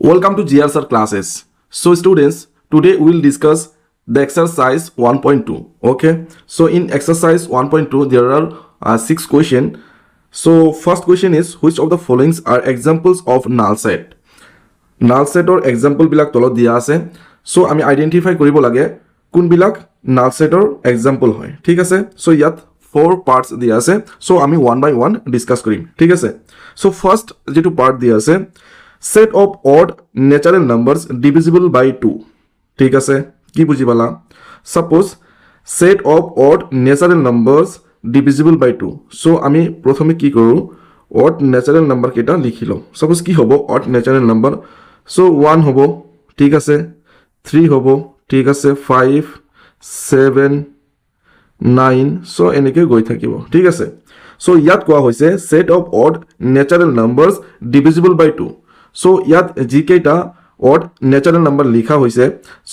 Welcome to GRSR classes. So students, today we will discuss the exercise 1.2. Okay. So in exercise 1.2, there are 6 questions. So first question is, which of the following are examples of null set? Null set or example bilak tolot dia ase. So ami identify koribo lage kun bilak null set or example hoy. Thik ase? So yat 4 parts dia ase. So ami one by one discuss korim. Thik ase? So first jetu part dia ase, set of odd natural numbers divisible by 2. ঠিক আছে, কি বুঝি পালা? Suppose set of odd natural numbers divisible by 2. So আমি প্রথমে কি করু, odd natural number কেটা লিখি লও. Suppose কি হবো odd natural number? So 1 হবো, ঠিক আছে, 3 হবো, ঠিক আছে, 5 7 9. So এনেকে গৈ থাকিব, ঠিক আছে. So ইয়াত কোৱা হৈছে set of odd natural numbers divisible by 2. So ইয়াত যি কেইটা odd natural number লিখা হৈছে,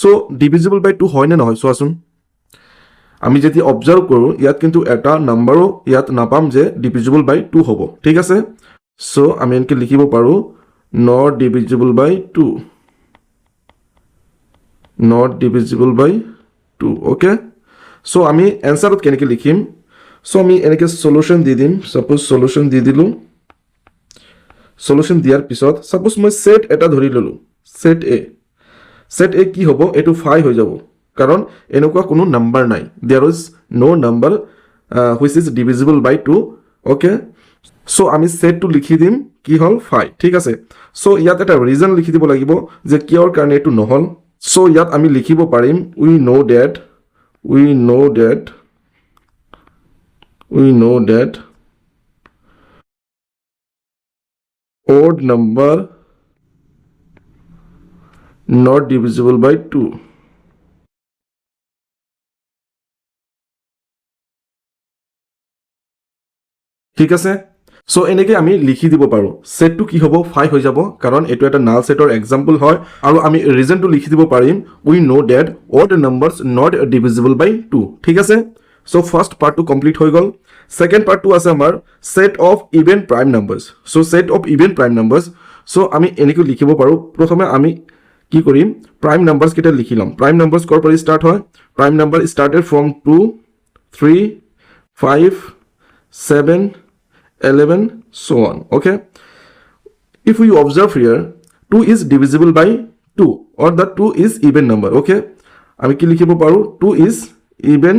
so divisible by 2 হয় নে নহয় চোৱাচোন. আমি যদি অবজাৰ্ভ কৰো ইয়াত কিন্তু এটা নাম্বারও ইয়াত নাপাম যে divisible by 2 হ'ব, ঠিক আছে. So আমি এনেকে লিখিব পাৰো not divisible by 2, not divisible by 2. okay. So আমি এনসারত কেনেকে লিখিম, so আমি এনেকে সলিউশন দি দিম. সাপোজ সলিউশন দি দিলো, সলিউশন দিয়াৰ পিছত সাপোজ মই সেট এটা ধৰি ললো, সেট এ. সেট এ কি হ'ব, এটো 5 হৈ যাব কাৰণ এনেকুৱা কোনো নাম্বাৰ নাই. There is no number which is divisible by 2. Okay, so আমি সেটটো লিখি দিম কি হল 5, ঠিক আছে. সো ইয়াত এটা ৰিজন লিখি দিব লাগিব যে কিয়ৰ কাৰণে এটো নহল. সো ইয়াত আমি লিখিব পাৰিম we know that odd number not divisible by 2. ঠিক আছে. সো এনেকে আমি লিখি দিব পাৰো সেটটো কি হ'ব 5 হৈ যাব কাৰণ এটো এটা নাল সেটৰ এক্সাম্পল হয়. আৰু আমি ৰিজনটো লিখি দিব পাৰিম we know that odd numbers not divisible by 2. ঠিক আছে. সো ফার্স্ট পার্টটো কমপ্লিট হৈ গল. সেকেন্ড পার্টটো আছে আমাৰ set of even prime numbers. So set of even prime numbers. So আমি এনেকৈ লিখিব পাৰো, প্ৰথমে আমি কি কৰিম প্ৰাইম নাম্বাৰস কেটা লিখি লম. প্ৰাইম নাম্বাৰস কৰ পৰা স্টাৰ্ট হয়, prime number স্টাৰ্টেড from 2 3 5 7 11 so on. okay, if we observe here 2 is divisible by 2 or the 2 is even number. okay, আমি কি লিখিব পাৰো 2 is even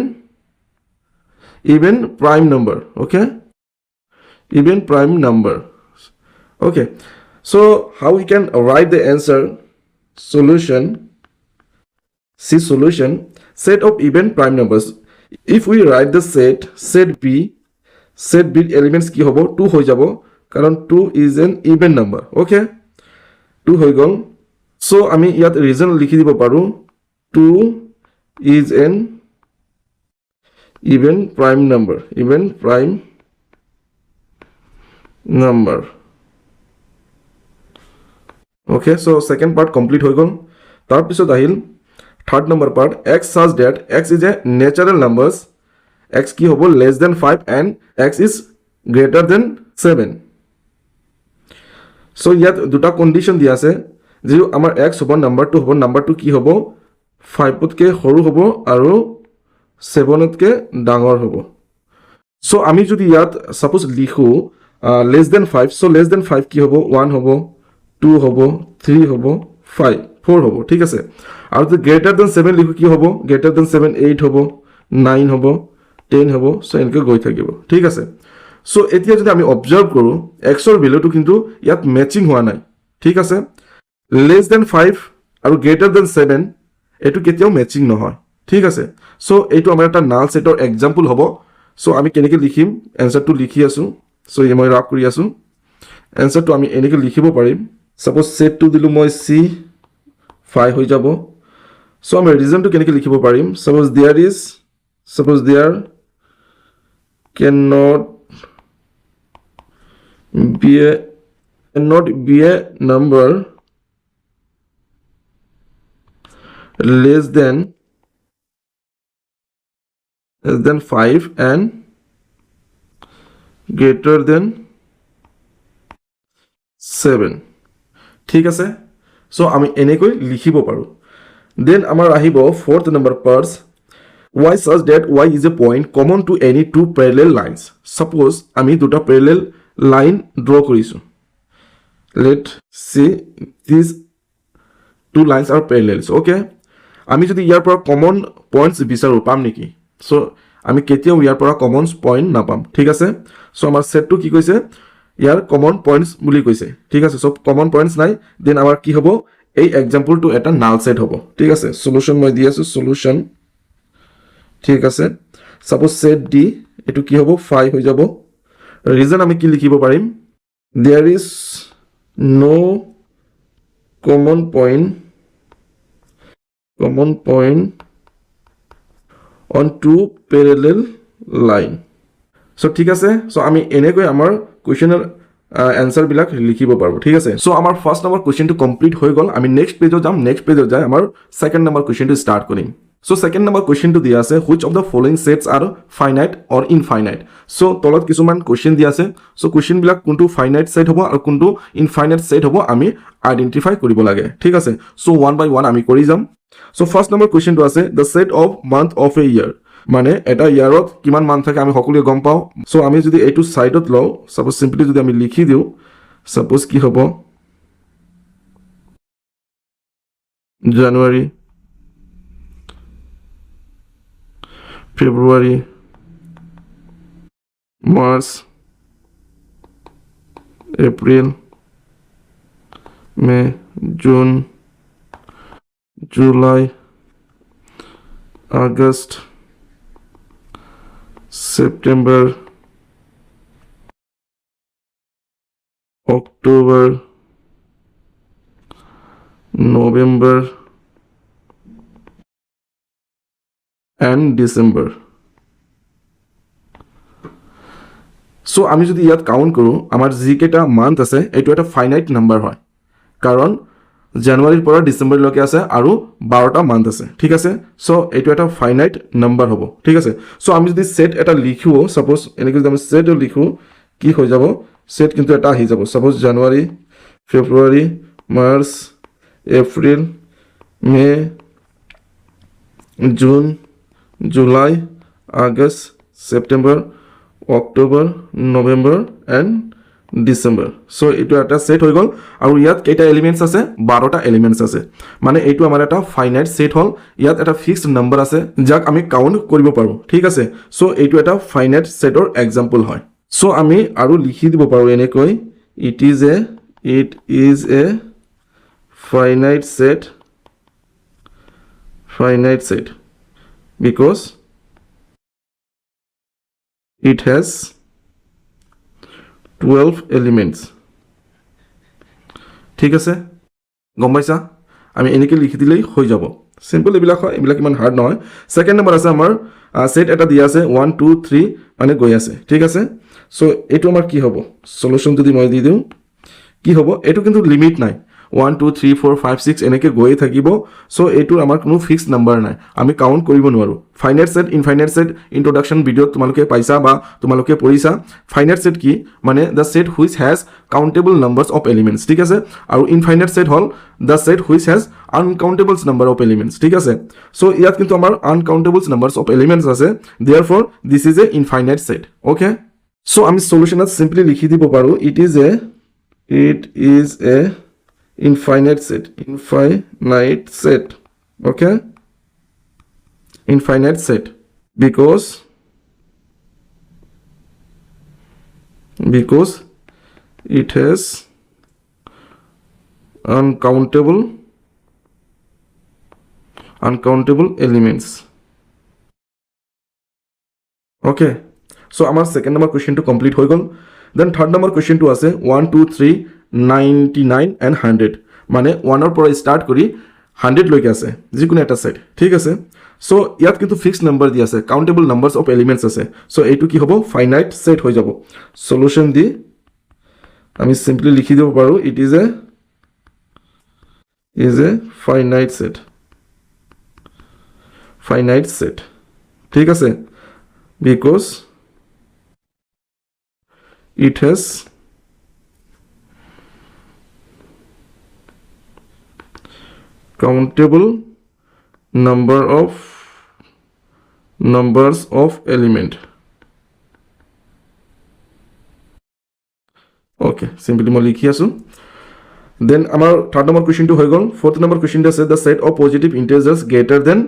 prime number. okay, even prime number. okay, so how we can write the answer? Solution, see solution, set of even prime numbers. If we write the set b, set b elements কি হ'ব 2 হৈ যাব কাৰণ 2 is an even number. okay, 2 হৈ গল. so আমি ইয়াত region লিখি দিব পাৰো 2 is an even prime number, even prime number. okay, so second part complete হৈ গল. তাৰ পিছত আহিল third number part, x such that x is a natural numbers, x কি হ'ব less than 5 and x is greater than 7. so ইয়াত দুটা condition দিয়া আছে যে আমাৰ x হ'ব নাম্বাৰটো হ'ব, নাম্বাৰটো কি হ'ব 5 তকৈ সৰু হ'ব আৰু 7 তকৈ ডাঙৰ হ'ব. so আমি যদি ইয়াত সাপোজ লিখো less than 5, so less than 5 কি হ'ব 1 হ'ব 2 হ'ব 3 হ'ব 5 4 হ'ব, ঠিক আছে. আৰু যদি greater than 7 লিখো কি হ'ব greater than 7 8 হ'ব 9 হ'ব 10 হ'ব. সো এনেকৈ গৈ থাকিব, ঠিক আছে. সো এতিয়া যদি আমি অবজার্ভ কৰো x ৰ ভ্যালুটো কিন্তু ইয়াত ম্যাচিং হোৱা নাই, ঠিক আছে. less than 5 আৰু greater than 7 এটো কেতিয়াও ম্যাচিং নহয়, ঠিক আছে. সো এইটো আমাৰ এটা নাল সেটৰ এক্সাম্পল হ'ব. সো আমি কেনেকৈ লিখিম, এনসাৰটো লিখি আছো. সো মই ৰাফ কৰি আছো, এনসাৰটো আমি এনেকৈ লিখিব পাৰিম. সাপোজ সেটটো দিলো মই c 5 হৈ যাব. সো আমি ৰিজনটো কেনেকৈ লিখিব পাৰিম, suppose there cannot be a number less than 5 and greater than 7. ঠিক আছে. সো আমি এনেকৈ লিখিব পাৰোঁ দেন আমাৰ আহিব fourth number parts y such that y is a point common to any two parallel lines suppose আমি দুটা parallel line draw কৰিছোঁ let see these two lines are parallels okay আমি যদি ইয়াৰ পৰা common points বিচাৰোঁ পাম নেকি সো আমি কেতিয়াও ইয়াৰ পৰা common point নাপাম ঠিক আছে সো আমাৰ সেটটো কি কৈছে ইয়াৰ common points বুলি কৈছে ঠিক আছে সো common points নাই দেন আমাৰ কি হ'ব এই এক্সাম্পলটো এটা null set হ'ব ঠিক আছে সলিউশন মই দি আছো সলিউশন ঠিক আছে সাপোজ সেট ডি এটো কি হ'ব 5 হৈ যাব ৰিজন আমি কি লিখিব পাৰিম there is no common point on two parallel line so ঠিক আছে so আমি এনেকৈ আমাৰ কোৱেশ্চনৰ answer বিলাক লিখিব পাৰো ঠিক আছে so আমাৰ ফাৰ্স্ট নম্বৰ কোৱেশ্চনটো কমপ্লিট হৈ গল আমি নেক্সট পেজত যাম নেক্সট পেজত যাই আমাৰ সেকেন্ড নম্বৰ কোৱেশ্চনটো ষ্টাৰ্ট কৰিম so second number question to দিয়া আছে which of the following sets are finite or infinite so তলত কিছুমান question দিয়া আছে so question বিলাক কোনটো finite set হ'ব আৰু কোনটো infinite set হ'ব আমি আইডেন্টিফাই কৰিব লাগে ঠিক আছে so one by one আমি কৰি যাম so first number question to আছে the set of month of a year মানে এটা ইয়াৰত কিমান মান থাকে আমি সকলোৱে গম পাও so আমি যদি এইটো সাইডত লও suppose simply যদি আমি লিখি দিও suppose কি হ'ব January February, March, April, May, June, July, August, September, October, November, and December so আমি যদি ইয়াত কাউন্ট কৰো আমাৰ যি কেটা মান্থ আছে এটো এটা ফাইনাইট নাম্বাৰ হয় কাৰণ জানুৱাৰীৰ পৰা ডিসেম্বৰ লৈকে আছে আৰু 12টা মান্থ আছে ঠিক আছে সো এটো এটা ফাইনাইট নাম্বাৰ হ'ব ঠিক আছে সো আমি যদি সেট এটা লিখো সাপোজ এনেকৈ যদি আমি সেট লিখো কি হৈ যাব সেট কিন্তু এটা আহি যাব suppose January February March April May June July, August, September, October, November and December. So এটো এটা সেট হৈ গল আৰু ইয়াত কেইটা এলিমেন্টস আছে 12টা এলিমেন্টস আছে মানে এটো আমাৰ এটা ফাইনাইট সেট হল ইয়াত এটা ফিক্সড নাম্বাৰ আছে যাক আমি কাউন্ট কৰিব পাৰো ঠিক আছে সো এটো এটা ফাইনাইট সেটৰ এক্সাম্পল হয় সো আমি আৰু লিখি দিব পাৰো এনেকৈ it is a finite set because it has 12 elements ঠিক আছে গম পাইছা আমি এনেকৈ লিখি দিলেই হৈ যাব সিম্পল এবিলাক হয় এবিলাক ইমান হাৰ্ড নহয় সেকেন্ড নম্বৰ আছে আমাৰ সেট এটা দিয়া আছে 1 2 3 মানে গৈ আছে ঠিক আছে সো এটো আমাৰ কি হ'ব সলিউশন যদি মই দি দিও কি হ'ব এটো কিন্তু লিমিট নাই 1 2 3 4 5 6 এনেকৈ গৈ থাকিব সো এটো আমাৰ কোনো ফিক্সড নাম্বাৰ নাই আমি কাউন্ট কৰিব নোৱাৰো finite set infinite set introduction video তোমালোকে পাইছা বা তোমালোকে পঢ়িছা ফাইনাইট সেট কি মানে the set which has countable numbers of elements ঠিক আছে আৰু infinite set hall the set which has uncountable number of elements ঠিক আছে সো ইয়াত কিন্তু আমাৰ uncountable numbers of elements আছে therefore this is a infinite set okay so আমি সলিউশনত সিম্পলি লিখি দিব পাৰো it is a infinite set okay infinite set because it has uncountable elements okay so our second number question to complete হৈ গল then third number question to আছে 1 2 3 99 and 100 মানে 1 ৰ পৰা start কৰি 100 লৈকে আছে যিকোনো এটা সেট ঠিক আছে সো ইয়াত কিন্তু ফিক্সড নাম্বাৰ দি আছে কাউন্টেবল নাম্বাৰস অফ এলিমেন্টস আছে সো এইটো কি হ'ব ফাইনাইট সেট হৈ যাব সলিউশন দি আমি সিম্পলি লিখি দিব পাৰো it is A finite set ঠিক আছে because it has countable numbers of element. Okay, simply মই লিখি আছো then আমাৰ third number question to হৈ গল fourth number question আছে the set of positive integers greater than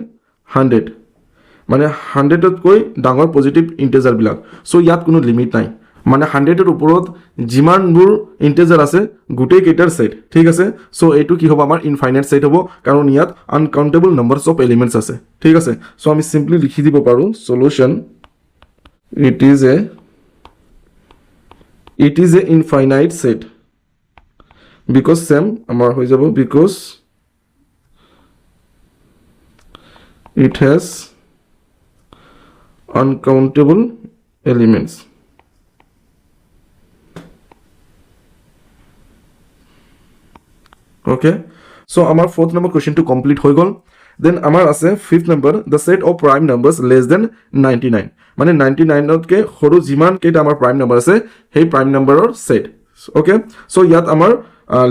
100 মানে 100 তকৈ ডাঙৰ পজিটিভ ইন্টিজাৰ বিলাক সো ইয়াত কোনো লিমিট নাই মানে 100 এৰ উপৰত যিমানবোৰ ইন্টিজাৰ আছে গুটেই কেইটাৰ সেট ঠিক আছে সো এইটো কি হ'ব আমাৰ ইনফাইনাইট সেট হ'ব কাৰণ ইয়াত আনকাউন্টেবল নাম্বাৰস অফ এলিমেন্টস আছে ঠিক আছে সো আমি সিম্পলি লিখি দিব পাৰো solution it is a infinite set because same amar hoy jabo because it has uncountable elements okay so amar fourth number question to complete hoy gol then amar ase fifth number the set of prime numbers less than 99 মানে 99 কে সৰু যিমান কেইটা আমাৰ prime number আছে সেই prime নাম্বাৰৰ set okay so ইয়াত আমাৰ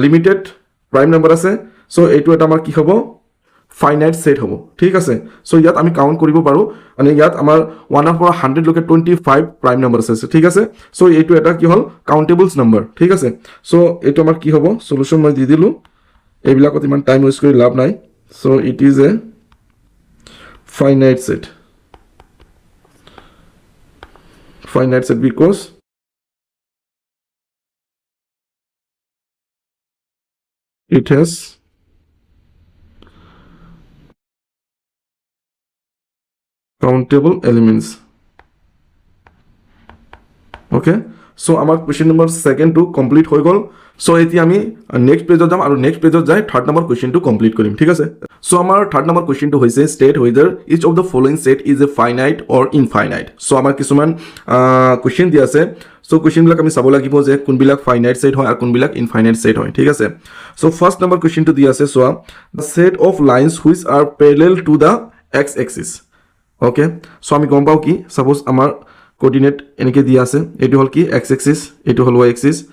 লিমিটেড প্ৰাইম নাম্বাৰ আছে সো এইটো এটা আমাৰ কি হ'ব ফাইনাইট সেট হ'ব ঠিক আছে সো ইয়াত আমি কাউন্ট কৰিব পাৰো মানে ইয়াত আমাৰ 1 ৰ পৰা 100 লৈকে 25 প্ৰাইম নাম্বাৰ আছে ঠিক আছে সো এইটো এটা কি হ'ল কাউন্টেবলস নাম্বাৰ ঠিক আছে সো এইটো আমাৰ কি হ'ব সলিউশন মই দি দিলো এইবিলাকত ইমান টাইম ওয়েষ্ট কৰি লাভ নাই so it is A finite set finite set because it has countable elements okay so amar question number 2 to complete hoy gol so eti ami next page jam aru next page jai third number question to complete korim thik ase so amar third number question to hoise state whether each of the following set is a finite or infinite so amar kisuman question di ase so question bilak ami sabo lagibo je kun bilak finite set hoy ar kun bilak infinite set hoy thik ase so first number question to di ase so the set of lines which are parallel to the x axis okay so ami gom pao ki suppose amar coordinate enike di ase etu hol ki x axis etu hol y axis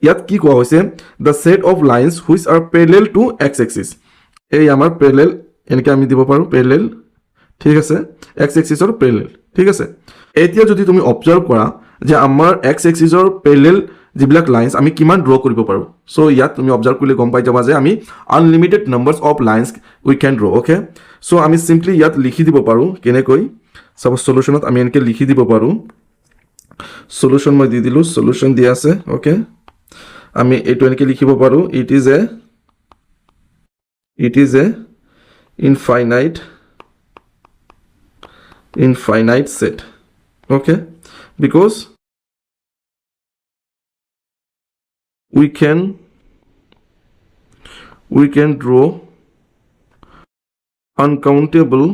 ইয়াত কি কোৱা হৈছে the set of lines which are parallel to x axis এই আমাৰ parallel এনেকে আমি দিব পাৰো parallel ঠিক আছে x axis or parallel ঠিক আছে এতিয়া যদি তুমি অবজার্ভ কৰা যে আমাৰ x axis or parallel যিবিলাক লাইনস আমি কিমান ড্ৰ কৰিব পাৰো সো ইয়াত তুমি অবজাৰ্ভ কৰিলে গম পাই যাবা যে আমি unlimited numbers of lines we can draw okay so আমি সিম্পলি ইয়াত লিখি দিব পাৰো কেনেকৈ সব সলিউশনত আমি এনেকে লিখি দিব পাৰো সলিউশন মই দি দিলো সলিউশন দি আছে ওকে আমি এটো এনেকে লিখিব পাৰো it is a infinite set okay because we can draw uncountable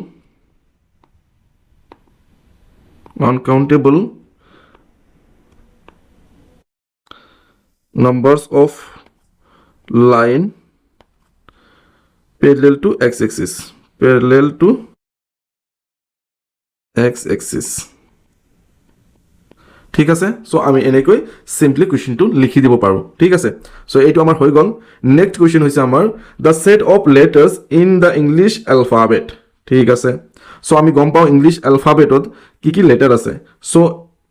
numbers of line parallel to x axis ঠিক আছে সো আমি এনেকৈ সিম্পলি কোৱেশ্চনটো লিখি দিব পাৰো ঠিক আছে সো এইটো আমাৰ হৈ গল নেক্সট কোৱেশ্চন হৈছে আমাৰ the set of letters in the English alphabet ঠিক আছে সো আমি গম পাও ইংলিশ অ্যালফাবেটত কি কি লেটার আছে সো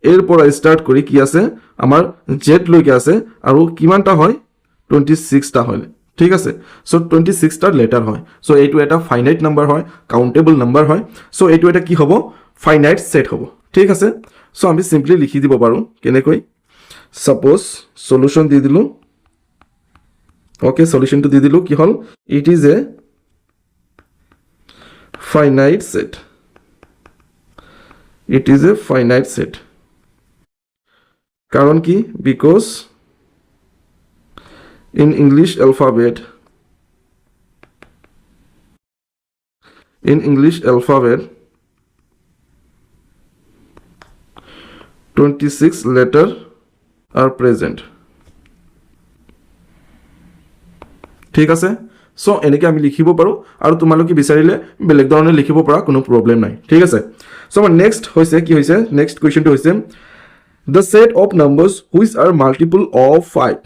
এর পৰা স্টাৰ্ট কৰি কি আছে আমাৰ জেড লৈকে আছে আৰু কিমানটা হয় 26 টা হয় ঠিক আছে সো 26 টা লেটার হয় সো এইটো এটা ফাইনাইট নাম্বার হয় কাউন্টেবল নাম্বার হয় সো এইটো এটা কি হ'ব ফাইনাইট সেট হ'ব ঠিক আছে সো আমি সিম্পলি লিখি দিব পাৰো কেনেকৈ সাপোজ সলিউশন দি দিলো ওকে সলিউশন টু দি দিলো কি হল it is a finite set কারণ কি because in English alphabet 26 letters are present ঠিক আছে সো এনেকে আমি লিখিব পাৰো আৰু তোমালোকে বিচাৰিলে বেলেগ ধৰণে লিখিব পাৰা কোনো প্ৰবলেম নাই ঠিক আছে সো আমাৰ নেক্সট হৈছে কি হৈছে নেক্সট কোৱেশ্চনটো হৈছে the set of numbers which are multiple of 5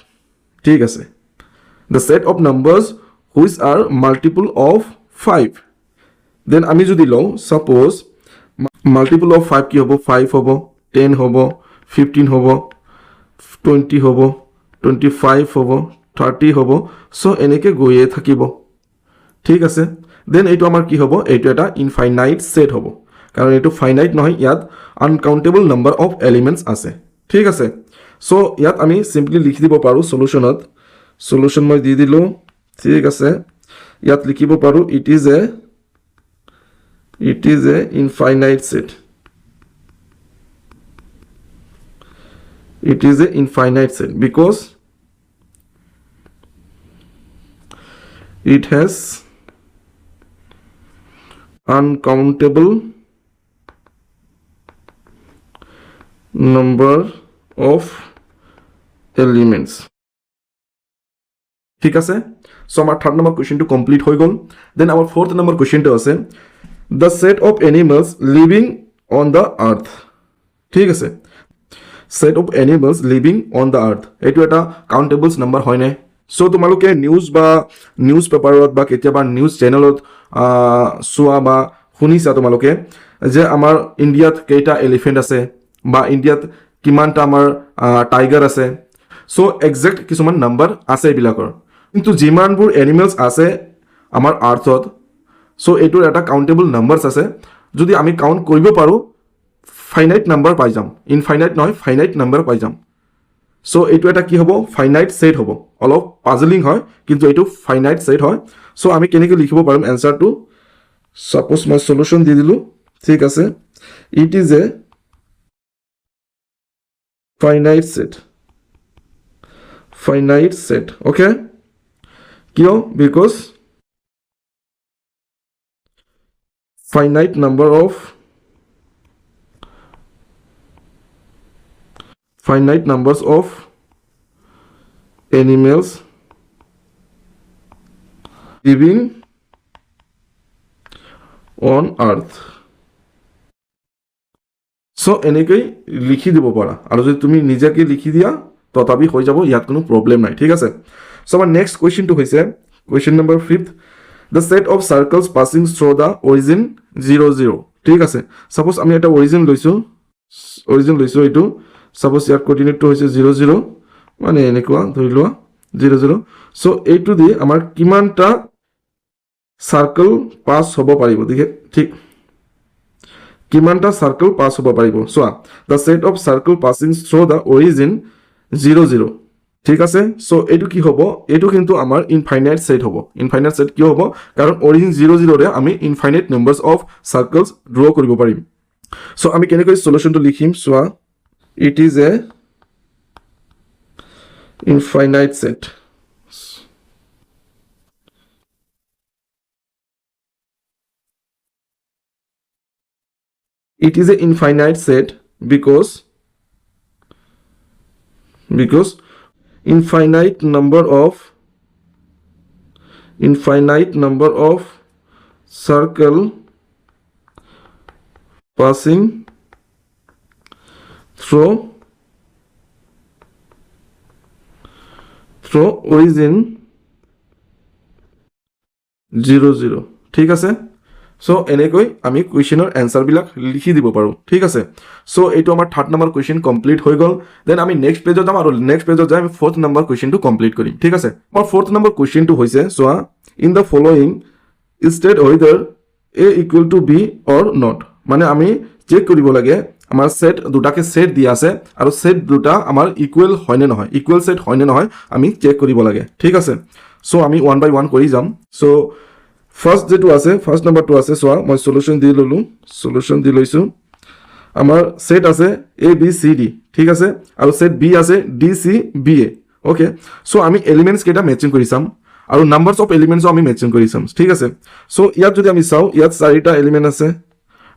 ঠিক আছে the set of numbers which are multiple of 5. Then আমি যদি লওঁ suppose multiple of 5 কি হ'ব 5 হ'ব 10 হ'ব 15 হ'ব 20 হ'ব 25 হ'ব 30 হ'ব সো এনেকৈ গৈয়ে থাকিব ঠিক আছে দেন এইটো আমাৰ কি হ'ব এইটো এটা ইনফাইনাইট সেট হ'ব কাৰণ এইটো ফাইনাইট নহয় ইয়াত আনকাউন্টেবল নাম্বাৰ অফ এলিমেন্টস আছে ঠিক আছে সো ইয়াত আমি সিম্পলি লিখি দিব পাৰো সলিউশনত সলিউশন মই দি দিলো ঠিক আছে ইয়াত লিখিব পাৰো it is A infinite set it is a infinite set because it has uncountable number of elements ঠিক আছে সো আমার থার্ড নাম্বার কোশ্চেনটো কমপ্লিট হৈ গল দেন আমার ফোর্থ নাম্বার কোশ্চেনটো আছে the set of animals living on the earth ঠিক আছে set of animals living on the earth এইটো এটা কাউন্টেবলস নাম্বার হয় নাই সো তোমালোকে নিউজ বা নিউজ পেপাৰত বা কেতিয়াবা নিউজ চেনেলত চোৱা বা শুনিছা তোমালোকে যে আমাৰ ইণ্ডিয়াত কেইটা এলিফেন্ট আছে বা ইণ্ডিয়াত কিমানটা আমাৰ টাইগাৰ আছে সো এক্সাক্ট কিছুমান নাম্বাৰ আছে এইবিলাকৰ কিন্তু যিমানবোৰ এনিমেলস আছে আমাৰ আৰ্থত সো এইটোৰ এটা কাউন্টেবল নাম্বাৰস আছে যদি আমি কাউন্ট কৰিব পাৰো ফাইনাইট নাম্বাৰ পাই যাম ইনফাইনাইট নহয় ফাইনাইট নাম্বাৰ পাই যাম সো এইটো এটা কি হ'ব ফাইনাইট সেট হ'ব অলপ পাজলিং হয় কিন্তু এইটো ফাইনাইট সেট হয় সো আমি কেনেকৈ লিখিব পাৰিম এনসাৰটো সাপোজ মই সলিউশন দি দিলো ঠিক আছে it is a finite set okay কিয় because finite number of finite numbers of animals living on earth so এনেকৈ লিখি দিব পাৰা আৰু যদি তুমি নিজেকৈ লিখি দিয়া তথাপি হৈ যাব ইয়াত কোনো প্ৰবলেম নাই ঠিক আছে সো আমাৰ নেক্সট কোৱেশ্চনটো হৈছে question number 5th the set of circles passing through the origin 0 0 ঠিক আছে সাপোজ আমি এটা অৰিজিন লৈছো এইটো সাপোজ ইয়াৰ কোঅৰ্ডিনেটটো হৈছে 0 0 মানে এনেকুৱা ধৰি লোৱা 0 0 সো এইটো দি আমাৰ কিমানটা সাৰ্কেল পাস হ'ব পাৰিব দেখে ঠিক কিমানটা সাৰ্কেল পাস হ'ব পাৰিব so the set of circle passing through the origin 0 0 ঠিক আছে সো এইটো কি হ'ব এইটো কিন্তু আমাৰ ইনফাইনাইট সেট হ'ব ইনফাইনাইট সেট কি হ'ব কাৰণ অৰিজিন 0 0 ৰে আমি ইনফাইনাইট নাম্বাৰস অফ সাৰ্কেলস ড্ৰ কৰিব পাৰিম সো আমি কেনেকৈ সলিউশনটো লিখিম সোৱা it is a infinite set it is a infinite set because infinite number of circle passing through origin 0 0 ঠিক আছে সো এনেকৈ আমি কোৱেশ্চনৰ এনসাৰ বিলাক লিখি দিব পাৰো ঠিক আছে সো এইটো আমাৰ থাৰ্ড নাম্বাৰ কোৱেশ্চন কমপ্লিট হৈ গল দেন আমি নেক্সট পেজত যাম আৰু নেক্সট পেজত যাই আমি ফোৰ্থ নাম্বাৰ কোৱেশ্চনটো কমপ্লিট কৰিম ঠিক আছে আমাৰ ফোৰ্থ নাম্বাৰ কোৱেশ্চনটো হৈছে সোৱা in the following state whether a equal to b or not মানে আমি চেক কৰিব লাগে আমাৰ সেট দুটাকে সেট দিয়া আছে আৰু সেট দুটা আমাৰ ইকুৱেল হয় নে নহয় ইকুৱেল সেট হয় নে নহয় আমি চেক কৰিব লাগে ঠিক আছে সো আমি ওয়ান বাই ওয়ান কৰি যাম সো ফাৰ্স্ট যেটো আছে ফাৰ্স্ট নাম্বাৰটো আছে সোৱা মই সলিউশন দি লৈছো আমাৰ সেট আছে a b c d ঠিক আছে আৰু সেট b আছে d c b a okay so আমি এলিমেন্টস কেটা ম্যাচিং কৰি চাম আৰু নাম্বাৰস অফ এলিমেন্টস আমি ম্যাচিং কৰি চাম ঠিক আছে সো ইয়াত যদি আমি চাও ইয়াত চাৰিটা এলিমেন্ট আছে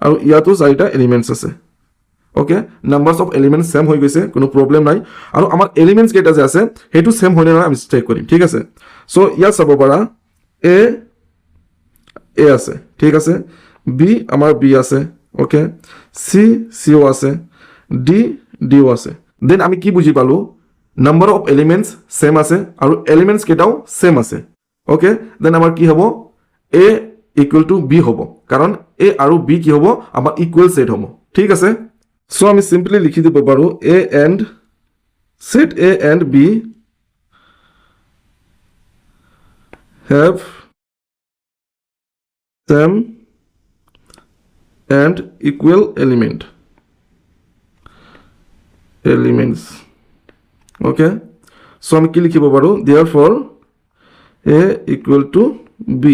আৰু ইয়াতো চাৰিটা এলিমেন্টস আছে ওকে নাম্বাৰস অফ এলিমেন্টস সেম হৈ গৈছে কোনো প্ৰবলেম নাই আৰু আমাৰ এলিমেন্টস কেটা যে আছে হেতু সেম হয় নে নহয় আমি চেক কৰিম ঠিক আছে সো ইয়াত চাব পাৰা a আছে ঠিক আছে b আমাৰ b আছে ওকে c ও আছে d ও আছে দেন আমি কি বুজি পালো নাম্বাৰ অফ এলিমেন্টস সেম আছে আৰু এলিমেন্টস কেটাও সেম আছে ওকে দেন আমাৰ কি হ'ব a ইকুৱেল টু b হ'ব কাৰণ a আৰু b কি হ'ব আমাৰ ইকুৱেল সেট হ'ব ঠিক আছে সো আমি সিম্পলি লিখি দিব পাৰো a and set a and b have same and equal elements okay so আমি কি লিখিব পাৰো therefore a equal to b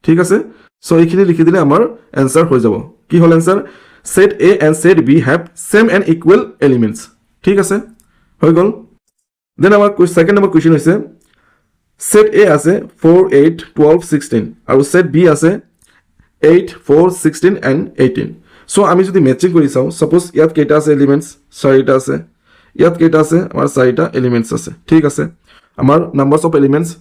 ঠিক আছে so এইখিনি লিখি দিলে আমাৰ आंसर হৈ যাব কি হল answer set a and set b have same and equal elements ঠিক আছে হৈ গল দেন আমাৰ সেকেন্ড নম্বৰ কোৱেশ্চন হৈছে set a আছে 4 8 12 16 আৰু set b আছে 8 4 16 and 18 so আমি যদি ম্যাচিং কৰি চাও suppose ইয়াত কেইটা আছে এলিমেন্টস 4টা আছে ইয়াত কেইটা আছে আমাৰ 4টা এলিমেন্টস আছে ঠিক আছে আমাৰ নাম্বাৰস অফ এলিমেন্টস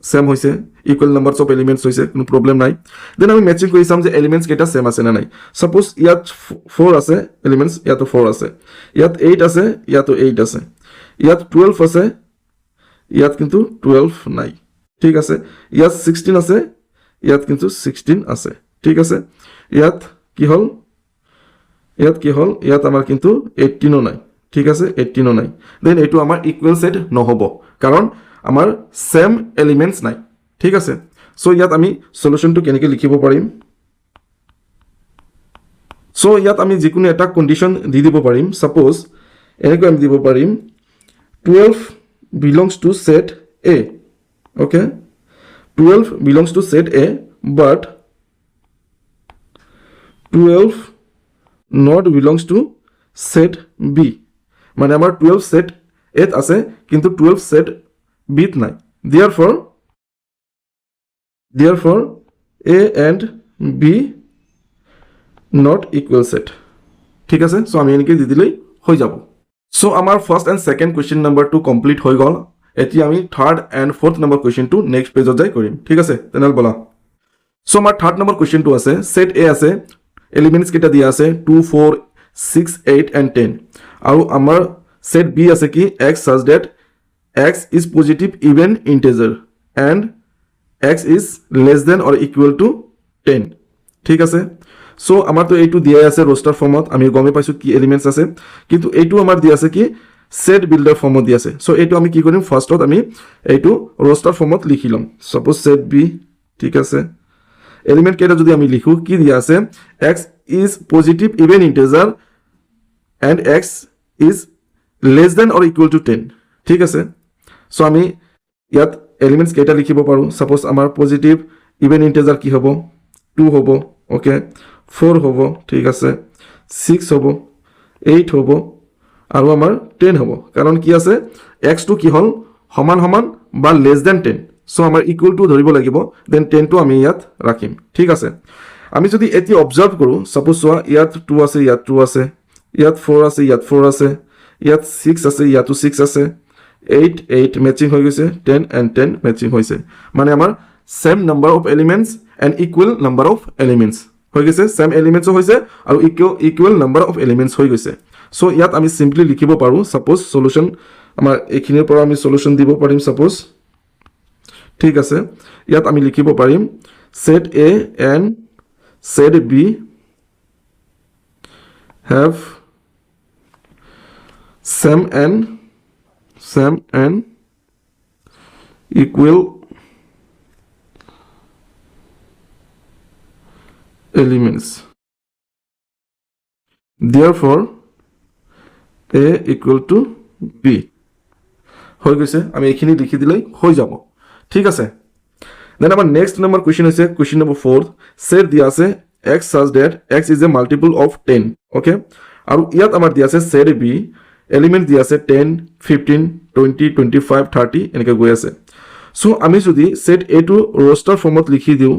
সেম হৈছে ইকুৱেল নাম্বাৰস অফ এলিমেন্টস হৈছে কোনো প্ৰবলেম নাই দেন আমি ম্যাচিং কৰি চাম যে এলিমেন্টস কেইটা সেম আছে না নাই suppose ইয়াত 4 আছে এলিমেন্টস ইয়াত 4 আছে ইয়াত 8 আছে ইয়াত 8 আছে ইয়াত 12 আছে ইয়াত কিন্তু 12 নাই ঠিক আছে ইয়াত 16 আছে ইয়াত কিন্তু 16 আছে ঠিক আছে ইয়াত কি হল ইয়াত আমাৰ কিন্তু 18 নাই ঠিক আছে 18 নাই দেন এটো আমাৰ ইকুৱেল সেট নহব কাৰণ আমাৰ সেম এলিমেন্টস নাই ঠিক আছে সো ইয়াত আমি সলিউশনটো কেনেকৈ লিখিব পাৰিম সো ইয়াত আমি যিকোনো এটা কন্ডিশন দি দিব পাৰিম সাপোজ এনেকৈ আমি দিব পাৰিম 12 belongs to set A okay 12 belongs to set A but 12 not belongs to set B মানে আমাৰ 12 set A আছে কিন্তু 12 set B ত নাই therefore A and B not equal set ঠিক আছে সো আমি এনেকৈ দি দিলেই হৈ যাব সো আমাৰ first and second question number 2 complete হৈ গল এতিয়া আমি third and fourth number question 2 next পেজত যাই কৰিম ঠিক আছে তেনাল বলা সো আমাৰ থার্ড নাম্বার কোয়েশ্চন 2 আছে সেট A আছে এলিমেন্টস কেটা দিয়া আছে 2 4 6 8 and 10 আৰু আমাৰ সেট B আছে কি x such that x is positive even integer and x is less than or equal to 10 ঠিক আছে সো আমাৰ তো এইটো দিয়া আছে ৰোস্টাৰ ফৰ্মত আমি গমে পাইছো কি এলিমেন্টস আছে কিন্তু এইটো আমাৰ দিয়া আছে কি সেট বিল্ডাৰ ফৰ্মত দিয়া আছে সো এইটো আমি কি কৰিম ফার্স্টত আমি এইটো রোস্টার ফর্মত লিখিলম সাপোজ সেট বি ঠিক আছে এলিমেন্ট কেটা যদি আমি লিখো কি দিয়া আছে x is positive even integer and x is less than or equal to 10 ঠিক আছে সো আমি ইয়াত এলিমেন্টস কেটা লিখিব পাৰো সাপোজ আমাৰ পজিটিভ ইভেন ইন্টিজাৰ কি হ'ব 2 হ'ব ওকে 4 হ'ব ঠিক আছে 6 হ'ব 8 হ'ব আৰু আমাৰ 10 হ'ব কাৰণ কি আছে x টো কি হল সমান সমান বা লেস দেন 10 সো আমাৰ ইকুৱেল টু ধৰিব লাগিব দেন 10 টো আমি ইয়াত ৰাখিম ঠিক আছে আমি যদি এতি অবজাৰ্ভ কৰো সাপোজ সোৱা ইয়াত 2 আছে ইয়াত 2 আছে ইয়াত 4 আছে ইয়াত 4 আছে ইয়াত 6 আছে ইয়াত 6 আছে 8 8 ম্যাচিং হৈ গৈছে 10 and 10 ম্যাচিং হৈছে মানে আমাৰ same number of elements and equal number of elements হৈ গৈছে সেম এলিমেন্টস হৈছে আৰু ইকুৱেল নাম্বাৰ অফ এলিমেন্টস হৈ গৈছে সো ইয়াত আমি সিম্পলি লিখিব পাৰো সাপোজ সলিউশন আমাৰ এখিনিৰ পৰা আমি সলিউশন দিব পাৰিম সাপোজ ঠিক আছে ইয়াত আমি লিখিব পাৰিম set A and set B have same and equal elements therefore A equal to B হৈ গৈছে আমি এখিনি লিখি দিলেই হৈ যাব ঠিক আছে দেন আমাৰ নেক্সট নাম্বাৰ কোয়েশ্চন হৈছে কোয়েশ্চন নম্বৰ 4 সেট দিয়া আছে x such that x is a multiple of 10 okay আৰু ইয়াত আমাৰ দিয়া আছে set B এলিমেন্ট দিয়া আছে 10 15 20 25 30 এনেকৈ গৈ আছে সো আমি যদি set A টো roster ফর্মত লিখি দিও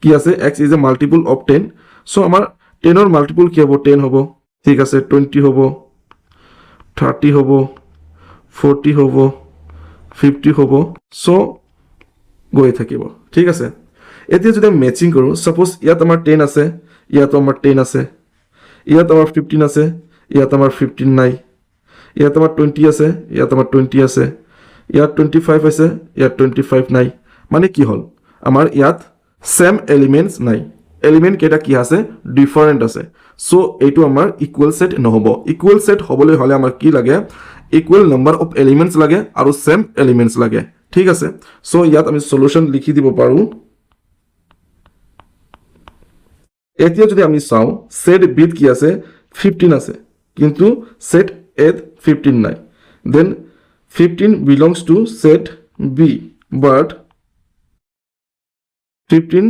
কি আছে x is a multiple of 10 so আমাৰ 10 ৰ মাল্টিপল কি হ'ব 10 হ'ব ঠিক আছে 20 হ'ব 30 হ'ব 40 হ'ব 50 হ'ব সো গৈ থাকিব ঠিক আছে এতিয়া যদি আমি ম্যাচিং কৰো সাপোজ ইয়াত আমাৰ 10 আছে ইয়াত আমাৰ 10 আছে ইয়াত আমাৰ 15 আছে ইয়াত আমাৰ 15 নাই ইয়াত আমাৰ 20 আছে ইয়াত আমাৰ 20 আছে ইয়াত 25 আছে ইয়াত 25 নাই মানে কি হল আমাৰ ইয়াত সেম এলিমেন্টস নাই এলিমেন্ট কেইটা কি আছে ডিফাৰেন্ট আছে সো এইটো আমাৰ ইকুৱেল সেট নহব ইকুৱেল সেট হ'বলৈ হলে আমাৰ কি লাগে ইকুৱেল নাম্বাৰ অফ এলিমেন্টস লাগে আৰু সেম এলিমেন্টস লাগে ঠিক আছে সো ইয়াত আমি সলিউশন লিখি দিব পাৰো এতিয়া যদি আমি চাও সেট বি কি আছে 15 আছে কিন্তু সেট এ 15 নাই then 15 belongs to set B but 15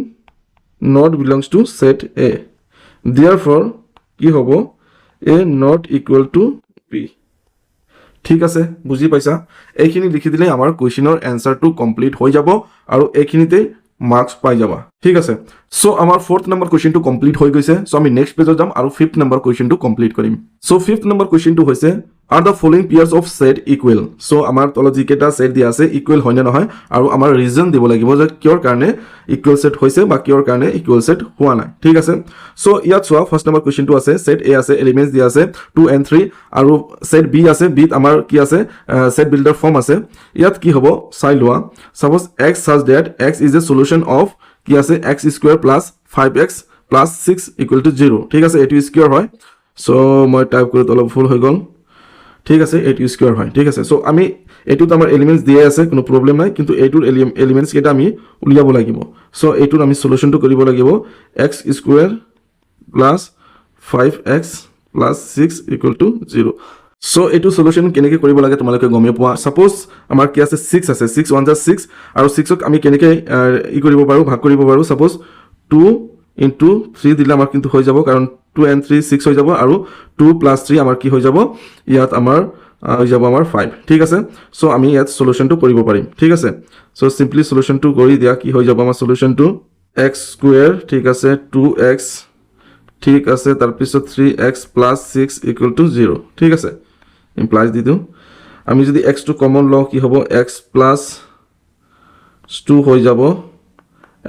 not belongs to set A therefore কি হ'ব A not equal to B ঠিক আছে বুজি পাইছা এইখিনি লিখি দিলে আমাৰ কোৱেশ্চনৰ এনসাৰটো কমপ্লিট হৈ যাব আৰু এইখিনিতে মাৰ্কস পাই যাবা ঠিক আছে সো আমাৰ 4th নম্বৰ কোৱেশ্চনটো কমপ্লিট হৈ গৈছে সো আমি নেক্সট পেজত যাম আৰু 5th নম্বৰ কোৱেশ্চনটো কমপ্লিট কৰিম সো 5th নম্বৰ কোৱেশ্চনটো হৈছে are the following pairs of set equal so আমাৰ তলত যিকেইটা সেট দিয়া আছে ইকুৱেল হয় নে নহয় আৰু আমাৰ ৰিজন দিব লাগিব যে কিয়ৰ কাৰণে ইকুৱেল সেট হৈছে বা কিয়ৰ কাৰণে ইকুৱেল সেট হোৱা নাই ঠিক আছে সো ইয়াত চোৱা ফাৰ্স্ট নম্বৰ কোৱেশ্চনটো আছে সেট A আছে এলিমেন্টস দিয়া আছে 2 and 3 আৰু সেট B আছে B আমাৰ কি আছে সেট বিল্ডাৰ ফৰ্ম আছে ইয়াত কি হ'ব চাই লোৱা suppose x such that x is a solution of কি আছে x square plus 5x plus 6 equal to 0 ঠিক আছে এটো স্কয়াৰ হয় সো মই টাইপ কৰি অলপ ভুল হৈ গল ঠিক আছে এটো স্কয়াৰ হয় ঠিক আছে সো আমি এটোত আমাৰ এলিমেন্টস দিয়া আছে কোনো প্ৰবলেম নাই কিন্তু এটোৰ এলিমেন্টস কেটা আমি উলিয়াব লাগিব সো এটোৰ আমি সলিউশনটো কৰিব লাগিব x square plus 5x plus 6 equal to 0 so এটো সলিউশন কেনেকৈ কৰিব লাগে তোমালোকে গমে পোৱা সাপোজ আমাৰ কি আছে 6 আছে 6 1 6 আৰু 6 ক আমি কেনেকৈ ই কৰিব পাৰো ভাগ কৰিব পাৰো সাপোজ 2 into 3 দিলে আমাৰ কিন্তু হৈ যাব কাৰণ 2 and 3 6 হৈ যাব আৰু 2 plus 3 আমাৰ কি হৈ যাব ইয়াত আমাৰ হৈ যাব আমাৰ 5 ঠিক আছে সো আমি ইয়াত সলিউশনটো কৰিব পাৰিম ঠিক আছে সো সিম্পলি সলিউশনটো কৰি দিয়া কি হৈ যাব আমাৰ সলিউশনটো x স্কয়াৰ ঠিক আছে 2x ঠিক আছে তাৰ পিছত 3x plus 6 equal to 0 ঠিক আছে implies দি দিও আমি যদি x টো কমন লও কি হ'ব x plus 2 হৈ যাব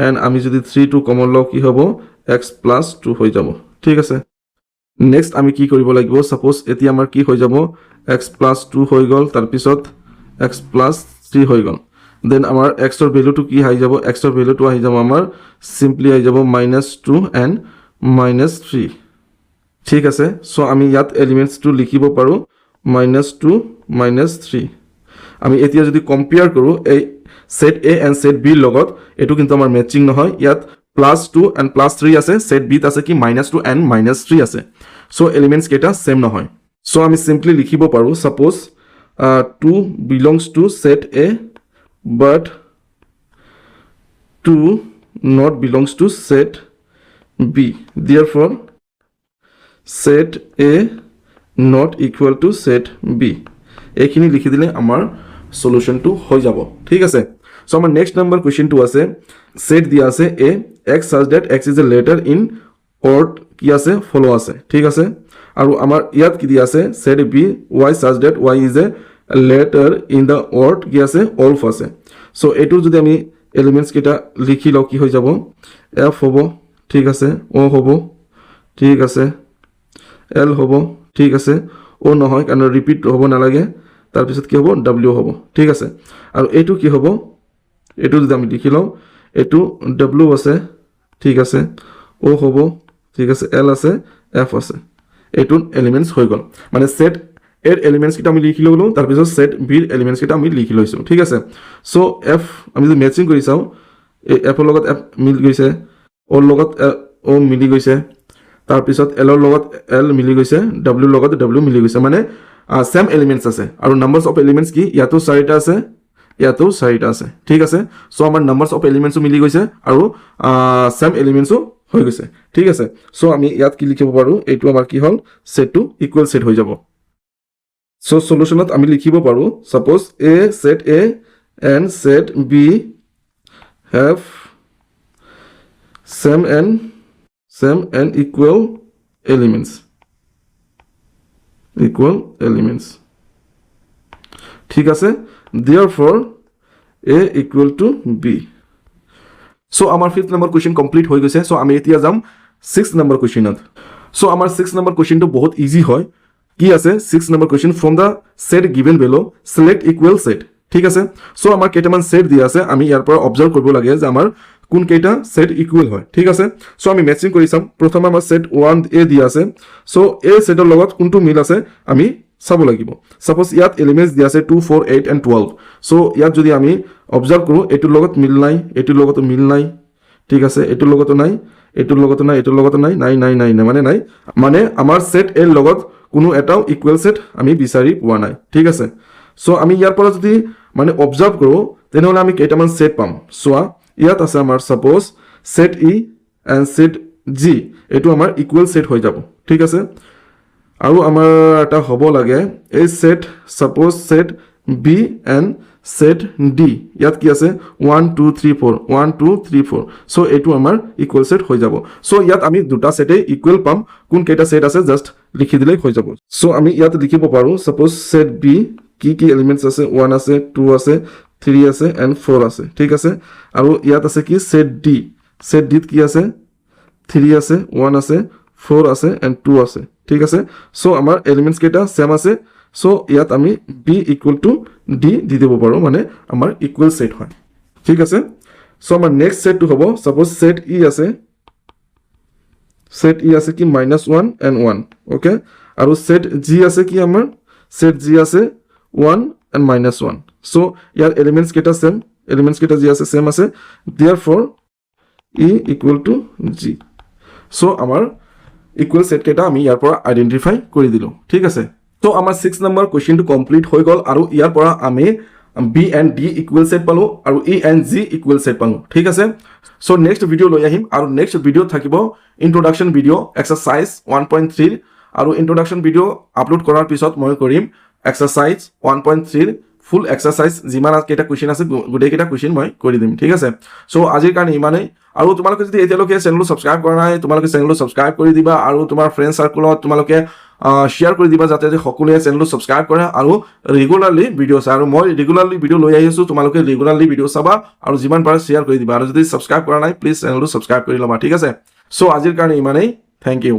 and আমি যদি 3 টো কমন লও কি হ'ব x plus 2 হৈ যাব ঠিক আছে নেক্সট আমি কি কৰিব লাগিব সাপোজ এতিয়া আমাৰ কি হৈ যাব x plus 2 হৈ গল তাৰ পিছত x plus 3 হৈ গল দেন আমাৰ x ৰ ভ্যালুটো কি হৈ যাব x ৰ ভ্যালুটো আহি যাব আমাৰ সিম্পলি আহি যাব -2 and -3 ঠিক আছে সো আমি ইয়াত এলিমেন্টস টো লিখিব পাৰো -2 -3 আমি এতিয়া যদি কম্পেয়াৰ কৰো এই set A and set B লগত এটো কিন্তু আমাৰ ম্যাচিং নহয় ইয়াত +2 and +3 আছে সেট B আছে কি -2 and -3 আছে সো এলিমেন্টস কেটা সেম নহয় সো আমি সিম্পলি লিখিব পাৰো suppose 2 belongs to set A but 2 not belongs to set B therefore set A not equal to set B এইখিনি লিখি দিলে আমাৰ সলিউশনটো হৈ যাব ঠিক আছে সো আমাৰ নেক্সট নাম্বাৰ কোৱেশ্চনটো আছে সেট দিয়া আছে A x such that x is a letter in order কি আছে ফলো আছে ঠিক আছে আৰু আমাৰ ইয়াত কি দিয়া আছে set B y such that y is a letter in the order কি আছে অলফ আছে সো এটো যদি আমি এলিমেন্টস কেটা লিখি লও কি হৈ যাব f হ'ব ঠিক আছে o হ'ব ঠিক আছে l হ'ব ঠিক আছে o নহয় কাৰণ ৰিপিট হ'ব নালাগে তাৰ পিছত কি হ'ব w হ'ব ঠিক আছে আৰু এটো কি হ'ব এটো যদি আমি লিখি লও এটো w আছে ঠিক আছে o হ'ব ঠিক আছে l আছে f আছে এটো এলিমেন্টস হৈ গল মানে সেট এর এলিমেন্টস কিটা আমি লিখি ললো তাৰ পিছত সেট বি এর এলিমেন্টস কিটা আমি লিখি লৈছো ঠিক আছে সো f আমি যদি ম্যাচিং কৰি চাও এই f ৰ লগত f মিল গৈছে o ৰ লগত o মিলি গৈছে তাৰ পিছত l ৰ লগত l মিলি গৈছে w ৰ লগত w মিলি গৈছে মানে সেম এলিমেন্টস আছে আৰু নাম্বাৰস অফ এলিমেন্টস কি ইয়াতো 4টা আছে ইয়াতো 4টা আছে ঠিক আছে সো আমাৰ নাম্বাৰস অফ এলিমেন্টসও মিলি গৈছে আৰু সেম এলিমেন্টসও হৈ গৈছে ঠিক আছে সো আমি ইয়াত কি লিখিব পাৰো এইটো আমাৰ কি হল সেট টু ইকুৱেল সেট হৈ যাব সো সলিউশনত আমি লিখিব পাৰো suppose A set A and set B have same and equal elements ঠিক আছে therefore A equal to B so আমাৰ 5th নম্বৰ কোৱেশ্চন কমপ্লিট হৈ গৈছে সো আমি এতিয়া যাম 6th নম্বৰ কোৱেশ্চনত সো আমাৰ 6th নম্বৰ কোৱেশ্চনটো বহুত ইজি হয় কি আছে 6 number question from the set given below select equal set ঠিক আছে সো আমাৰ কেইটামান সেট দিয়া আছে আমি ইয়াৰ পৰা অবজাৰ্ভ কৰিব লাগে যে আমাৰ কোন কেইটা সেট ইকুৱেল হয় ঠিক আছে সো আমি মেচিং কৰি চাম প্ৰথমে আমাৰ সেট 1a দিয়া আছে সো এই সেটৰ লগত কোনটো মিল আছে আমি চাব লাগিব সাপোজ ইয়াত এলিমেন্টস দিয়া আছে 2 4 8 and 12 সো ইয়াত যদি আমি অবজাৰ্ভ কৰো এটোৰ লগত মিল নাই এটোৰ লগত মিল নাই ঠিক আছে এটোৰ লগত নাই এটোৰ লগত নাই এটোৰ লগত নাই নাই নাই নাই নাই মানে আমাৰ সেট এৰ লগত কোনো এটাও ইকুৱেল সেট আমি বিচাৰি পোৱা নাই ঠিক আছে সো আমি ইয়াৰ পৰা যদি মানে অবজাৰ্ভ কৰো তেনেহলে আমি কেইটামান সেট পাম সোৱা ইয়াত আছে আমাৰ suppose set E and set G এটো আমাৰ ইকুৱেল সেট হৈ যাব ঠিক আছে আৰু আমাৰ এটা হ'ব লাগে এই set suppose set B and set D ইয়াত কি আছে 1 2 3 4 1 2 3 4 সো এটো আমাৰ ইকুৱেল সেট হৈ যাব সো ইয়াত আমি দুটা সেটে ইকুৱেল পাম কোন কেইটা সেট আছে জাস্ট লিখি দিলে হৈ যাব সো আমি ইয়াত লিখিব পাৰো সাপোজ সেট বি কি এলিমেন্টস আছে 1 আছে 2 আছে 3 আছে and 4 আছে ঠিক আছে আৰু ইয়াত আছে কি সেট ডি কি আছে 3 আছে 1 আছে 4 আছে and 2 আছে ঠিক আছে সো আমাৰ এলিমেন্টস কেইটা সেম আছে সো ইয়াত আমি b ইকুৱেল টু d দি দিব পাৰো মানে আমাৰ ইকুৱেল সেট হয় ঠিক আছে সো আমাৰ নেক্সট সেট টু হ'ব সাপোজ সেট ই আছে কি -1 and 1 ওকে আৰু সেট g আছে কি আমাৰ সেট g আছে 1 and -1 সো ইয়াৰ এলিমেন্টস কেইটা সেম এলিমেন্টস কেইটা যি আছে সেম আছে therefore e equal to g so আমাৰ ইকুৱেল সেট কেইটা আমি ইয়াৰ পৰা আইডেন্টিফাই কৰি দিলো ঠিক আছে তো আমাৰ 6 নম্বৰ কোৱেশ্চনটো কমপ্লিট হৈ গল আৰু ইয়াৰ পৰা আমি b and d equal set পালো আৰু e and g equal set পালো ঠিক আছে সো নেক্সট ভিডিও লৈ আহিম আৰু নেক্সট ভিডিও থাকিব ইন্ট্ৰোডাকচন ভিডিও এক্সাৰসাইজ 1.3 আৰু ইন্ট্ৰোডাকচন ভিডিও আপলোড কৰাৰ পিছত মই কৰিম এক্সাৰসাইজ 1.3 ফুল এক্সাৰসাইজ যিমান কেইটা কোৱেশ্চন আছে গোটেই কেইটা কোৱেশ্চন মই কৰি দিম ঠিক আছে সো আজিৰ কাৰণে ইমানেই আৰু তোমালোকে যদি এতিয়ালৈকে চেনেলটো সাবস্ক্ৰাইব কৰা নাই তোমালোকে চেনেলটো সাবস্ক্ৰাইব কৰি দিবা আৰু তোমাৰ ফ্ৰেণ্ড সাৰ্কুলত তোমালোকে শেয়াৰ কৰি দিবা যাতে সকলোৱে চেনেলটো সাবস্ক্ৰাইব কৰে আৰু ৰেগুলাৰলি ভিডিও চাই আৰু মই ৰেগুলাৰলি ভিডিও লৈ আহি আছো তোমালোকে ৰেগুলাৰলি ভিডিও চাবা আৰু যিমান পাৰে শেয়াৰ কৰি দিবা আৰু যদি সাবস্ক্ৰাইব কৰা নাই প্লিজ চেনেলটো সাবস্ক্ৰাইব কৰি লবা ঠিক আছে সো আজিৰ কাৰণে ইমানেই থ্যাংক ইউ